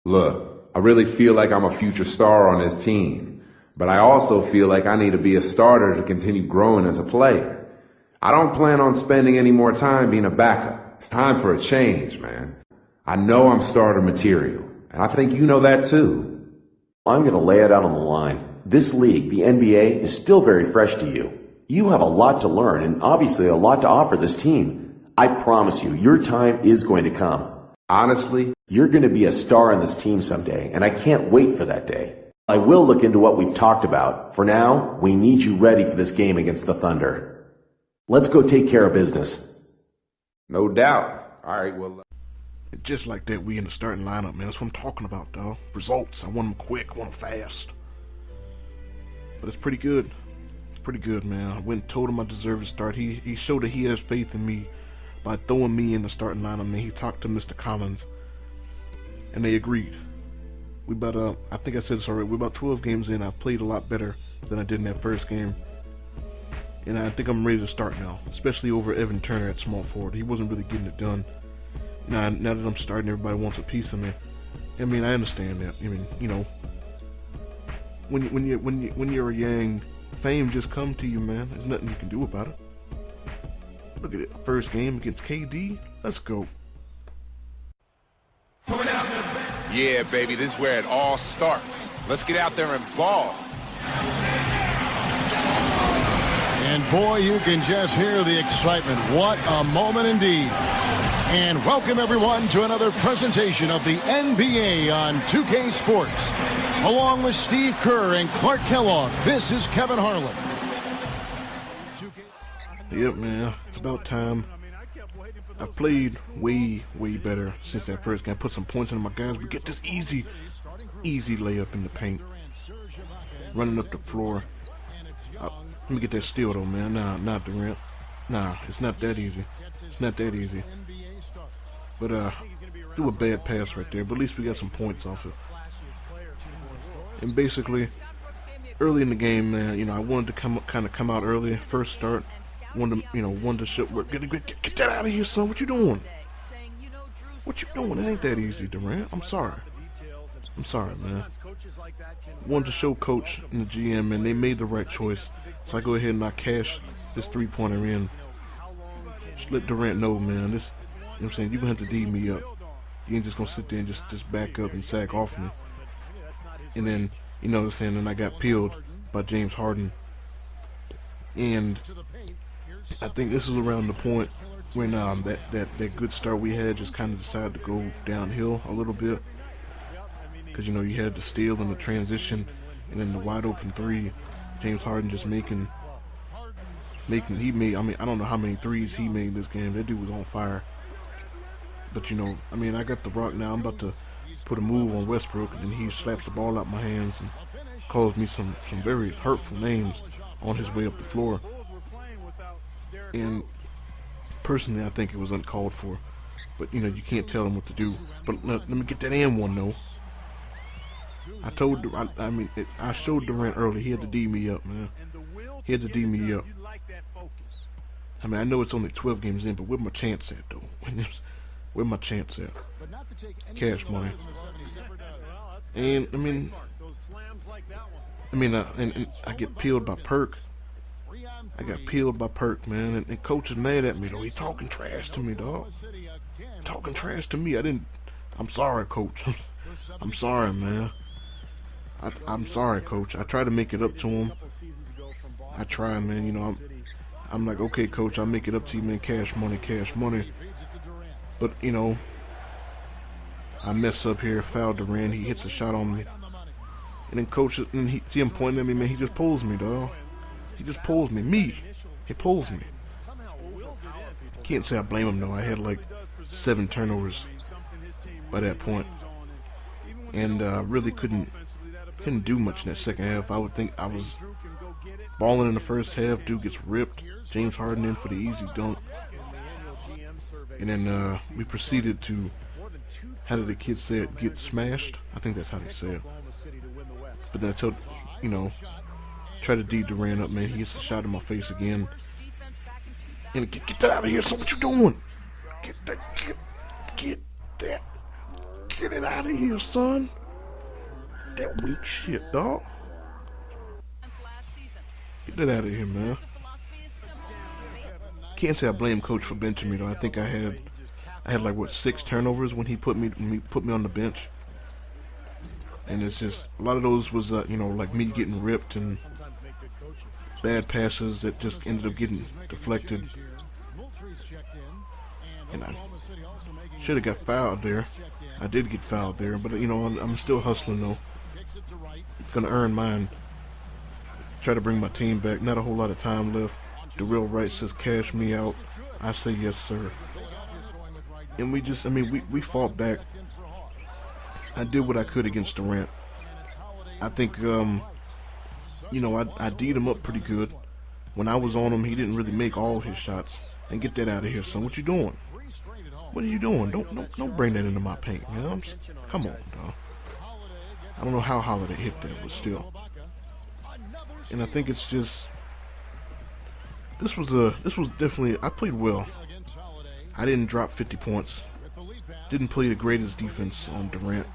Look, I really feel like I'm a future star on this team, but I also feel like I need to be a starter to continue growing as a player. I don't plan on spending any more time being a backup. It's time for a change, man. I know I'm starter material, and I think you know that too. I'm going to lay it out on the line. This league, the NBA, is still very fresh to you. You have a lot to learn and obviously a lot to offer this team. I promise you, your time is going to come. Honestly, you're going to be a star on this team someday, and I can't wait for that day. I will look into what we've talked about. For now, we need you ready for this game against the Thunder. Let's go take care of business. No doubt. All right, well... Just like that, we in the starting lineup, man. That's what I'm talking about, dog. Results. I want them quick. I want them fast. But it's pretty good. It's pretty good, man. I went and told him I deserve to start. He showed that he has faith in me by throwing me in the starting lineup, man. He talked to Mr. Collins, and they agreed. We about, I think I said this already, we're about 12 games in. I've played a lot better than I did in that first game. And I think I'm ready to start now, especially over Evan Turner at small forward. He wasn't really getting it done. Now that I'm starting, everybody wants a piece of me. I mean, I understand that. I mean, you know, when you're a Yang, fame just comes to you, man. There's nothing you can do about it. Look at it, first game against KD. Let's go. Yeah, baby, this is where it all starts. Let's get out there and ball. And boy, you can just hear the excitement. What a moment indeed. And welcome everyone to another presentation of the NBA on 2K Sports. Along with Steve Kerr and Clark Kellogg, this is Kevin Harlan. Yep, man, it's about time. I've played way better since that first game. I put some points into my guys. We get this easy layup in the paint. Running up the floor. Let me get that steal though, man. Nah, not Durant. Nah, it's not that easy. It's not that easy. But do a bad pass right there. But at least we got some points off it. And basically, early in the game, man, you know, I wanted to come out early. First start. Wanted to show. Get that out of here, son. What you doing? What you doing? It ain't that easy, Durant. I'm sorry. I'm sorry, man. Wanted to show Coach and the GM, and they made the right choice. So I go ahead and I cash this three-pointer in. Just let Durant know, man. This, you know what I'm saying? You're going to have to D me up. You ain't just going to sit there and just back up and sack off me. And then, you know what I'm saying, and I got peeled by James Harden. And I think this is around the point when that good start we had just kind of decided to go downhill a little bit. Because, you know, you had the steal and the transition and then the wide open three. James Harden just making, he made, I mean, I don't know how many threes he made this game. That dude was on fire. But, you know, I mean, I got the rock now. I'm about to put a move on Westbrook, and then he slaps the ball out my hands and calls me some very hurtful names on his way up the floor. And personally, I think it was uncalled for. But, you know, you can't tell him what to do. But let me get that and one, though. I showed Durant early. He had to D me up, man. He had to D me up. I mean, I know it's only 12 games in, but where my chance at, though? Where my chance at? Cash money. And, and I get peeled by Perk. I got peeled by Perk, man. And Coach is mad at me, though. He talking trash to me, dog. Talking trash to me. I'm sorry, Coach. I'm sorry, man. I'm sorry, Coach. I try to make it up to him. I try, man. You know, I'm like, okay, Coach, I'll make it up to you, man. Cash money, cash money. But, you know, I mess up here, foul Durant. He hits a shot on me. And then Coach, and he see him pointing at me, man. He just pulls me, dog. He just pulls me. He pulls me. Can't say I blame him, though. I had like 7 turnovers by that point. And really couldn't do much in that second half. I would think I was balling in the first half. Dude gets ripped. James Harden in for the easy dunk. And then we proceeded to, how did the kids say it, get smashed? I think that's how they say it. But then I told, you know, try to D Durant up, man. He hits a shot in my face again. And get that out of here. So what you doing? Get that. Get it out of here, son. That weak shit, dog. Get that out of here, man. Can't say I blame Coach for benching me though. I think I had like what 6 turnovers when he put me on the bench, and it's just a lot of those was like me getting ripped and bad passes that just ended up getting deflected, and I should have got fouled there. I did get fouled there, but I'm still hustling though. Gonna earn mine. Try to bring my team back. Not a whole lot of time left. Darrell Wright says, cash me out. I say yes, sir. And we fought back. I did what I could against Durant. I think, I D'd him up pretty good. When I was on him, he didn't really make all his shots. And get that out of here, son. What you doing? What are you doing? Don't bring that into my paint, man. Come on, dog. I don't know how Holiday hit that, but still. And I think it's just this was definitely, I played well. I didn't drop 50 points. Didn't play the greatest defense on Durant.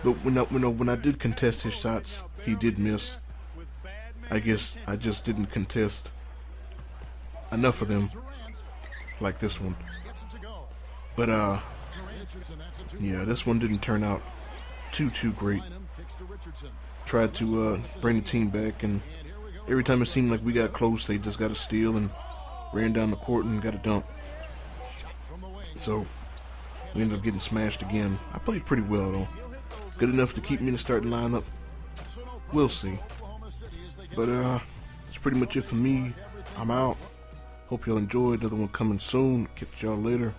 But when I did contest his shots, he did miss. I guess I just didn't contest enough of them like this one. But yeah, this one didn't turn out too great. Tried to bring the team back, and every time it seemed like we got close, they just got a steal and ran down the court and got a dunk. So we ended up getting smashed again. I played pretty well though, good enough to keep me in the starting lineup. We'll see. But that's pretty much it for me. I'm out. Hope y'all enjoyed. Another one coming soon. Catch y'all later.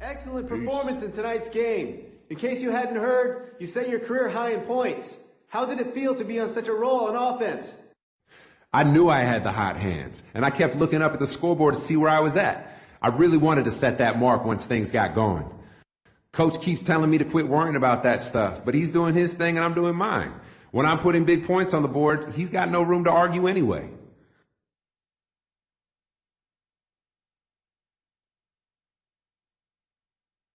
Excellent performance in tonight's game. In case you hadn't heard, you set your career high in points. How did it feel to be on such a roll on offense? I knew I had the hot hands, and I kept looking up at the scoreboard to see where I was at. I really wanted to set that mark once things got going. Coach keeps telling me to quit worrying about that stuff, but he's doing his thing and I'm doing mine. When I'm putting big points on the board, he's got no room to argue anyway.